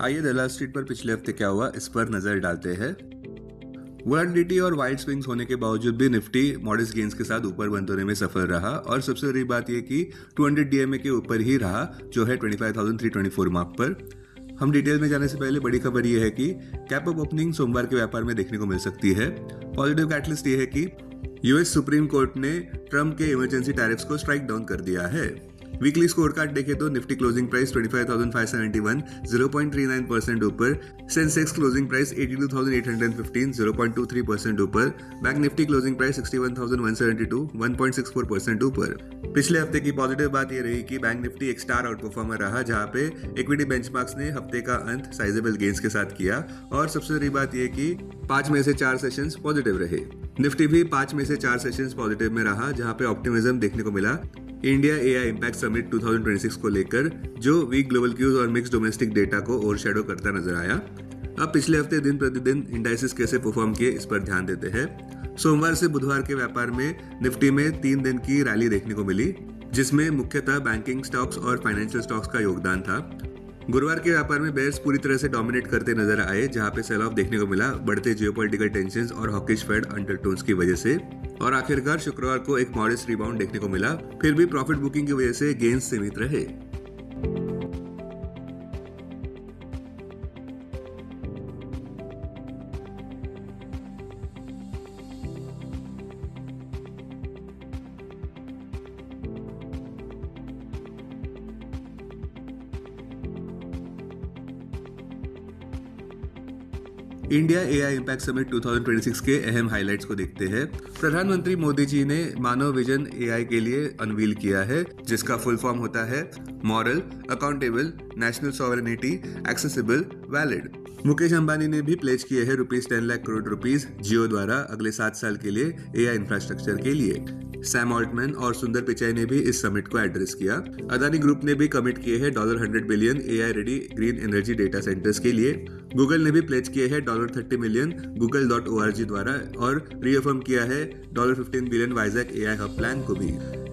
आइए दलाल स्ट्रीट पर पिछले हफ्ते क्या हुआ इस पर नजर डालते हैं। वोलेटिलिटी और वाइड स्विंग्स होने के बावजूद भी निफ्टी मॉडेस्ट गेन्स के साथ ऊपर बंद होने में सफल रहा और सबसे बड़ी बात यह कि 200 डीएमए के ऊपर ही रहा जो है 25,324 मार्क पर। हम डिटेल में जाने से पहले बड़ी खबर यह है कि कैप अप ओपनिंग सोमवार के व्यापार में देखने को मिल सकती है। पॉजिटिव कैटलिस्ट ये है कि यूएस सुप्रीम कोर्ट ने ट्रम्प के इमरजेंसी टैरिफ्स को स्ट्राइक डाउन कर दिया है। वीकली स्कोर कार्ड देखें तो निफ्टी क्लोजिंग प्राइस 25,571 0.39% ऊपर, सेंसेक्स क्लोजिंग प्राइस 82,815 0.23% ऊपर, बैंक निफ्टी क्लोजिंग प्राइस 61,172 1.64% ऊपर। पिछले हफ्ते की पॉजिटिव बात यह रही कि बैंक निफ्टी एक स्टार आउट परफॉर्मर रहा जहां पे इक्विटी बेंचमार्क्स ने हफ्ते का अंत साइजेबल गेन्स के साथ किया और सबसे बड़ी बात यह कि 5 में से 4 सेशंस पॉजिटिव रहे। निफ्टी भी 5 में से 4 सेशंस पॉजिटिव में रहा जहां पे ऑप्टिमिज्म देखने को मिला इंडिया एआई इम्पैक्ट समिट 2026 को लेकर, जो वीक ग्लोबल क्यूज और मिक्स डोमेस्टिक डेटा को ओवरशैडो करता नजर आया। अब पिछले हफ्ते दिन प्रतिदिन इंडाइसेस कैसे परफॉर्म किए इस पर ध्यान देते हैं। सोमवार से बुधवार के व्यापार में निफ्टी में 3 दिन की रैली देखने को मिली जिसमें मुख्यतः बैंकिंग स्टॉक्स और फाइनेंशियल स्टॉक्स का योगदान था। गुरुवार के व्यापार में बेयर्स पूरी तरह से डोमिनेट करते नजर आए जहां पे सेल ऑफ देखने को मिला बढ़ते जियोपॉलिटिकल टेंशंस और हॉकिश फेड अंडरटोन्स की वजह से, और आखिरकार शुक्रवार को एक मॉडेस्ट रिबाउंड देखने को मिला। फिर भी प्रॉफिट बुकिंग की वजह से गेन्स सीमित रहे। इंडिया एआई इम्पैक्ट समिट 2026 के अहम हाइलाइट्स को देखते हैं। प्रधानमंत्री मोदी जी ने मानव विजन एआई के लिए अनवील किया है जिसका फुल फॉर्म होता है moral, accountable, national sovereignty, accessible, valid. Mukesh Ambani ने भी प्लेज किए हैं ₹10 लाख करोड़ जियो द्वारा अगले 7 साल के लिए एआई इंफ्रास्ट्रक्चर के लिए। सैम ऑल्टमैन और सुंदर पिचाई ने भी इस समिट को एड्रेस किया। अदानी ग्रुप ने भी कमिट किए हैं $100 billion AI ready green energy data centres के लिए। गूगल ने भी प्लेज किए हैं $30 मिलियन google.org द्वारा और रीअफर्म किया है $15 billion Vizag AI hub plan को भी।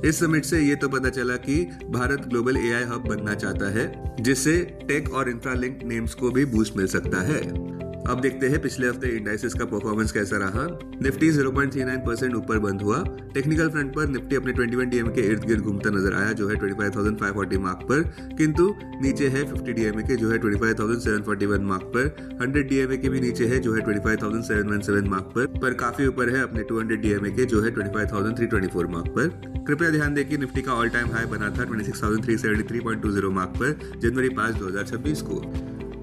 इस समिट से ये तो पता चला कि भारत ग्लोबल एआई हब बनना चाहता है जिससे टेक और इंफ्रा लिंक नेम्स को भी बूस्ट मिल सकता है। अब देखते हैं पिछले हफ्ते इंडाइसेस का परफॉर्मेंस कैसा रहा। निफ्टी 0.39% ऊपर बंद हुआ। टेक्निकल फ्रंट पर निफ्टी अपने 21 डीएमए के इर्द गिर्द घूमता नजर आया जो है 25,540 मार्क पर, किंतु नीचे है 50 डीएमए के जो है 25,741 मार्क पर। 100 डीएमए के भी नीचे है जो है 25,717 मार्क पर काफी ऊपर है अपने 200 डीएमए के जो है 25,324 मार्क पर। कृपया ध्यान दें कि निफ्टी का ऑल टाइम हाई बना था 26,373.20 मार्क पर जनवरी 5, 2026 को।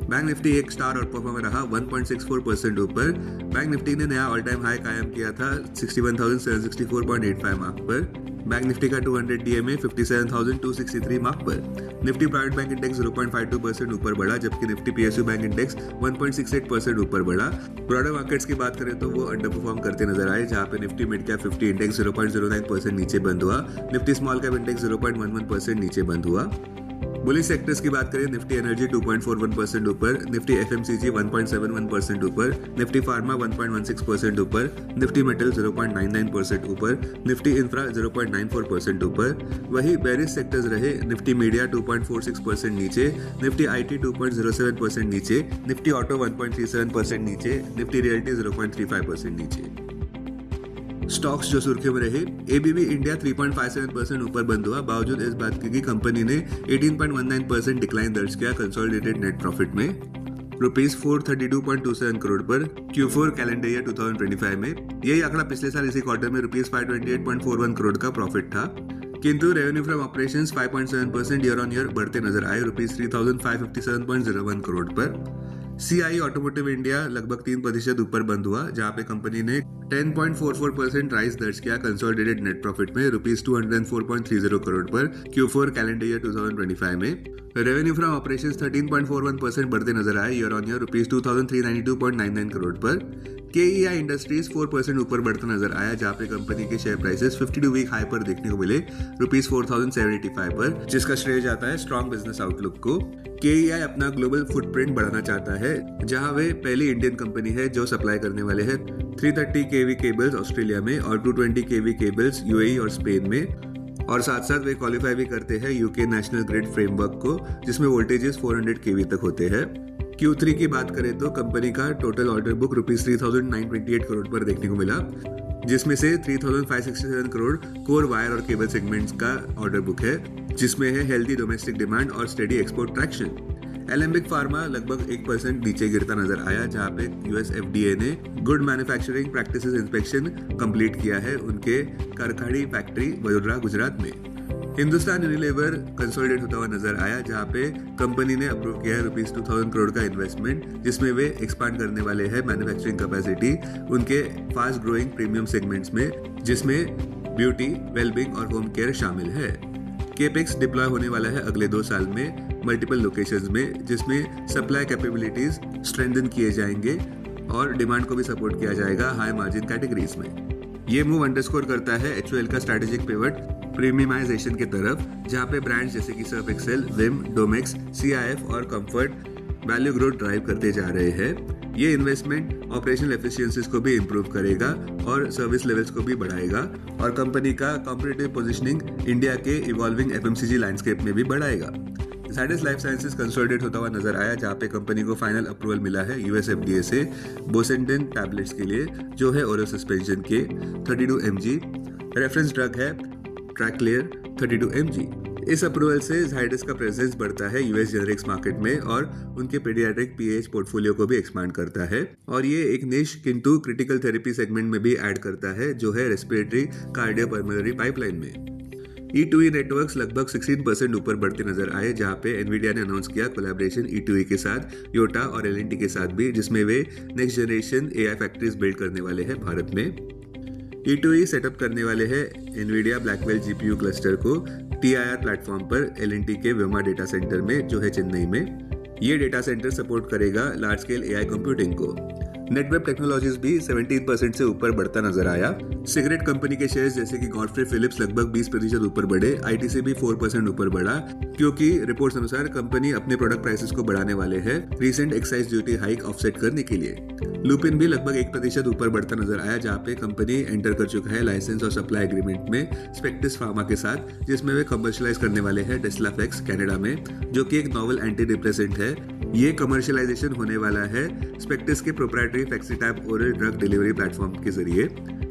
बैंक निफ्टी एक स्टार आउट परफॉर्मर रहा 1.64% ऊपर। बैंक निफ्टी ने नया ऑल टाइम हाई कायम किया था 61,764.85 मार्क पर। बैंक निफ्टी का 200 डीएमए 57,263 मार्क पर। निफ्टी प्राइवेट बैंक इंडेक्स 0.52% ऊपर बढ़ा जबकि निफ्टी पीएसयू बैंक इंडेक्स 1.68% ऊपर बढ़ा। ब्रॉडर मार्केट्स की बात करें तो वो अंडर परफॉर्म करते नजर आए जहां पे निफ्टी मिड कैप 50 इंडेक्स 0.09% नीचे बंद हुआ। निफ्टी स्मॉल कैप इंडेक्स 0.11% नीचे बंद हुआ। बुलिश सेक्टर्स की बात करें निफ्टी एनर्जी 2.41% ऊपर, निफ्टी एफएमसीजी 1.71% ऊपर, निफ्टी फार्मा 1.16% ऊपर, निफ्टी मेटल 0.99% ऊपर, निफ्टी इंफ्रा 0.94% ऊपर। वही बेरिश सेक्टर्स रहे निफ्टी मीडिया 2.46% नीचे, निफ्टी आईटी 2.07% नीचे, निफ्टी ऑटो 1.37% नीचे, निफ्टी रियल्टी 0.35% नीचे। स्टॉक्स जो सुर्खियों में रहे, एबीबी इंडिया 3.57% ऊपर बंद हुआ बावजूद इस बात की कि कंपनी ने 18.19% डिक्लाइन दर्ज किया कंसोलिडेटेड नेट प्रॉफिट में ₹432.27 करोड़ पर Q4 कैलेंडर ईयर 2025 में। यही आंकड़ा पिछले साल इसी क्वार्टर में ₹528.41 करोड़ का प्रॉफिट था, किंतु revenue from operations 5.7% year on year बढ़ते नजर आए ₹3,557.01 करोड़ पर। सीआई ऑटोमोटिव इंडिया लगभग 3% ऊपर बंद हुआ जहां पे कंपनी ने 10.44% राइज दर्ज किया कंसोलिडेटेड नेट प्रॉफिट में ₹204.30 करोड़ पर Q4 कैलेंडर ईयर 2025 में। रेवेन्यू फ्रॉम ऑपरेशंस 13.41% बढ़ते नजर आए ईयर ऑन ईयर ₹2,392.99 करोड़ पर। केईआई इंडस्ट्रीज 4% ऊपर बढ़ता नजर आया जहां पे कंपनी के शेयर प्राइसेस 52 वीक हाई पर देखने को मिले ₹4,785 पर, जिसका श्रेय जाता है स्ट्रॉन्ग बिजनेस आउटलुक को। केईआई अपना ग्लोबल फुटप्रिंट बढ़ाना चाहता है जहां वे पहली इंडियन कंपनी है जो सप्लाई करने वाले हैं 330 केवी केबल्स ऑस्ट्रेलिया में और 220 केवी केबल्स यूएई और स्पेन में, और साथ साथ वे क्वालिफाई भी करते हैं यूके नेशनल ग्रिड फ्रेमवर्क को जिसमें वोल्टेजेस 400 केवी तक होते हैं। Q3 की बात करें तो कंपनी का total order book rupees 3,928 crore पर देखने को मिला, जिसमें से 3,567 करोड़ कोर वायर और केबल सेगमेंट्स का ऑर्डर बुक है, जिसमें है हेल्दी डोमेस्टिक डिमांड और steady export traction. Alembic pharma लगभग 1% नीचे गिरता नजर आया, जहां पे यूएस एफडीए ने good manufacturing practices inspection complete किया है उनके करखाड़ी फैक्ट्री वडोदरा गुजरात में। हिंदुस्तान यूनिलीवर कंसोलिडेट होता हुआ नजर आया, जहां पे कंपनी ने अप्रूव किया है रुपीज 2000 करोड़ का इन्वेस्टमेंट, जिसमें वे एक्सपांड करने वाले हैं मैन्युफैक्चरिंग कैपेसिटी उनके फास्ट ग्रोइंग प्रीमियम सेगमेंट्स में, जिसमें ब्यूटी, वेलबींग और होम केयर शामिल है। केपेक्स डिप्लॉय होने वाला है अगले 2 साल में मल्टीपल लोकेशंस में, जिसमें सप्लाई कैपेबिलिटीज स्ट्रेंथन किए जाएंगे और डिमांड को भी सपोर्ट किया जाएगा हाई मार्जिन कैटेगरीज में। ये मूव अंडरस्कोर करता है एचओएल का स्ट्रैटेजिक पिवट प्रीमियमाइजेशन की तरफ, जहां पे ब्रांड्स जैसे कि Surf Excel, Vim, Domex, CIF और कंफर्ट वैल्यू ग्रोथ ड्राइव करते जा रहे हैं। ये इन्वेस्टमेंट ऑपरेशनल एफिशिएंसीज को भी इंप्रूव करेगा और सर्विस लेवल्स को भी बढ़ाएगा और कंपनी का कॉम्पिटिटिव पोजीशनिंग इंडिया के इवॉल्विंग एफएमसीजी लैंडस्केप में भी बढ़ाएगा। जाइडस लाइफ साइंसेज कंसोलिडेट होता हुआ नजर आया, जहां पे कंपनी को फाइनल अप्रूवल मिला है यूएस एफडीए से बोसेंटिन टैबलेट्स के लिए, जो है ओरल सस्पेंशन के 32 mg। रेफरेंस ड्रग है ट्रैक्लेयर 32 mg। इस अप्रूवल से जाइडस का प्रेजेंस बढ़ता है यूएस जेनरिक्स मार्केट में और उनके पीडियाट्रिक पीएच पोर्टफोलियो को भी एक्सपांड करता है और ये एक निश किंतु क्रिटिकल थेरेपी सेगमेंट में भी ऐड करता है, जो है रेस्पिरेटरी कार्डियोपल्मोनरी पाइपलाइन में। E2E नेटवर्क्स लगभग 16% ऊपर बढ़ते नजर आए, जहां पे एनवीडिया ने अनाउंस किया कोलैबोरेशन E2E के साथ, योटा और एलएनटी के साथ भी, जिसमें वे next generation AI factories build करने वाले हैं भारत में। E2E सेटअप करने वाले हैं एनवीडिया ब्लैकवेल जीपीयू क्लस्टर को TIR प्लेटफॉर्म पर एलएनटी के विमा डेटा सेंटर में, जो है चेन्नई में। ये डेटा सेंटर सपोर्ट करेगा लार्ज स्केल एआई कंप्यूटिंग को। नेटवेब टेक्नोलॉजीज भी 17% से ऊपर बढ़ता नजर आया। सिगरेट कंपनी के शेयर्स जैसे कि गॉडफ्रे फिलिप्स लगभग 20% ऊपर बढ़े, आईटीसी भी 4% ऊपर बढ़ा, क्योंकि रिपोर्ट्स अनुसार कंपनी अपने प्रोडक्ट प्राइसेस को बढ़ाने वाले हैं recent excise duty hike offset करने के लिए। लुपिन भी लगभग 1% ऊपर बढ़ता नजर आया, जहां पे कंपनी एंटर कर चुका है लाइसेंस और सप्लाई एग्रीमेंट में स्पेक्टिस फार्मा के साथ, जिसमें वे कमर्शियलाइज करने वाले हैं डेस्लाफेक्स कनाडा में, जो कि एक नोवेल एंटी डिप्रेसेंट है। ये कमर्शियलाइजेशन होने वाला है स्पेक्टिस के proprietary flexitab oral drug delivery platform के जरिए।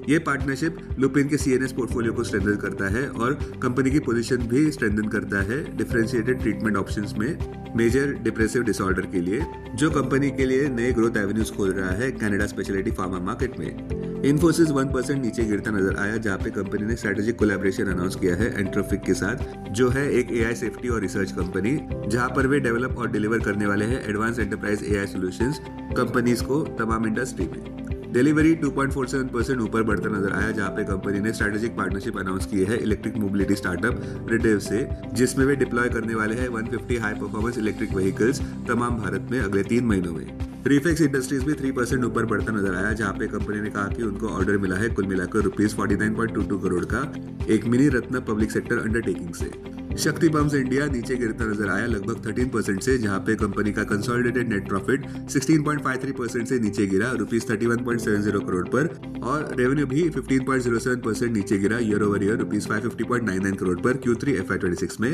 ये पार्टनरशिप लुपिन के सीएनएस पोर्टफोलियो को स्ट्रेंथन करता है और कंपनी की पोजीशन भी स्ट्रेंथन करता है डिफरेंशिएटेड ट्रीटमेंट ऑप्शंस में मेजर डिप्रेसिव डिसऑर्डर के लिए, जो कंपनी के लिए नए ग्रोथ एवेन्यूज खोल रहा है कनाडा स्पेशलिटी फार्मा मार्केट में। इन्फोसिस 1% नीचे गिरता नजर आया, जहां पे कंपनी ने स्ट्रेटेजिक कोलैबोरेशन अनाउंस किया है एंट्रोफिक के साथ, जो है एक एआई सेफ्टी और रिसर्च कंपनी, जहां पर वे डेवलप और डिलीवर करने वाले हैं advance enterprise AI solutions companies को तमाम इंडस्ट्री में। डिलीवरी 2.47% ऊपर बढ़ता नजर आया, जहां पे कंपनी ने स्ट्रेटेजिक पार्टनरशिप अनाउंस की है इलेक्ट्रिक मोबिलिटी स्टार्टअप रिडेव से, जिसमें वे डिप्लॉय करने वाले हैं 150 हाई परफॉर्मेंस इलेक्ट्रिक व्हीकल्स तमाम भारत में अगले 3 महीनों में। रिफेक्स इंडस्ट्रीज भी 3% ऊपर बढ़ता नजर आया, जहां पे कंपनी ने कहा कि उनको ऑर्डर मिला है कुल मिलाकर रुपीज 49.22 करोड़ का एक मिनी रत्न पब्लिक सेक्टर अंडरटेकिंग से। शक्ति पंप्स इंडिया नीचे गिरता नजर आया लगभग 13% से, जहां पे कंपनी का कंसोलिडेटेड नेट प्रॉफिट 16.53% से नीचे गिरा रुपीज 31.70 करोड़ पर और रेवेन्यू भी 15.07% नीचे गिरा year over year rupees 550.99 crore पर Q3 FY26 में।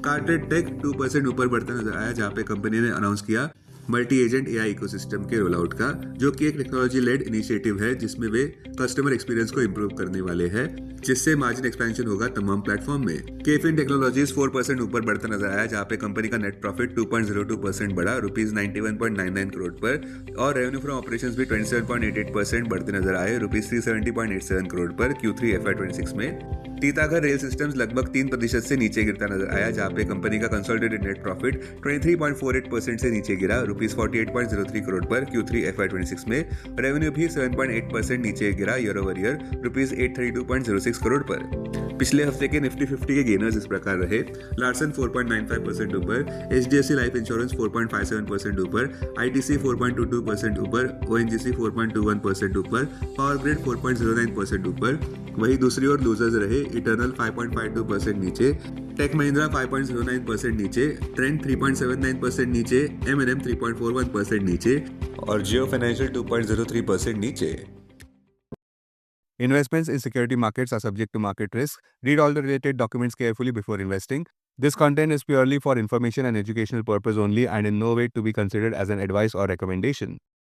कार्टेड टेक 2% ऊपर बढ़ता नजर आया, जहां पे कंपनी ने अनाउंस किया मल्टी एजेंट एआई इकोसिस्टम के रोल आउट का, जो कि एक टेक्नोलॉजी लेड इनिशिएटिव है, जिसमें वे कस्टमर एक्सपीरियंस को इंप्रूव करने वाले हैं, जिससे मार्जिन एक्सपेंशन होगा तमाम प्लेटफॉर्म में। केफिन टेक्नोलॉजीज 4% ऊपर बढ़ता नजर आया, जहां पे कंपनी का नेट प्रॉफिट 2.02% बढ़ा रुपीज 91.99 करोड़ पर और रेवेन्यू फ्रॉम ऑपरेशंस भी 27.88% बढ़ते नजर आए रुपीज 370.87 करोड़ पर Q3 FY26 में। टीतागढ़ रेल सिस्टम्स लगभग 3% से नीचे गिरता नजर आया, जहां पे कंपनी का कंसोलिडेटेड नेट प्रॉफिट 23.48% से नीचे गिरा रुपीज 48.03 करोड़ पर Q3 FY26 में। रेवेन्यू भी 7.8% नीचे गिरा year over year rupees 832.06 crore पर। पिछले हफ्ते के निफ्टी 50 के गेनर्स इस प्रकार रहे: लार्सन 4.95% ऊपर, HDFC लाइफ इंश्योरेंस 4.57% ऊपर, ITC 4.22% ऊपर, ONGC 4.21% ऊपर, पावर ग्रिड 4.09% ऊपर। वही दूसरी ओर लूजर्स रहे इटर्नल 5.52% नीचे, टेक महिंद्रा 5.09% नीचे, ट्रेंड 3.79% नीचे, M&M 3.41% नीचे और जियो फाइनेंशियल 2.03% नीचे। Investments in security markets are subject to market risk. Read all the related documents carefully before investing. This content is purely for information and educational purpose only and in no way to be considered as an advice or recommendation.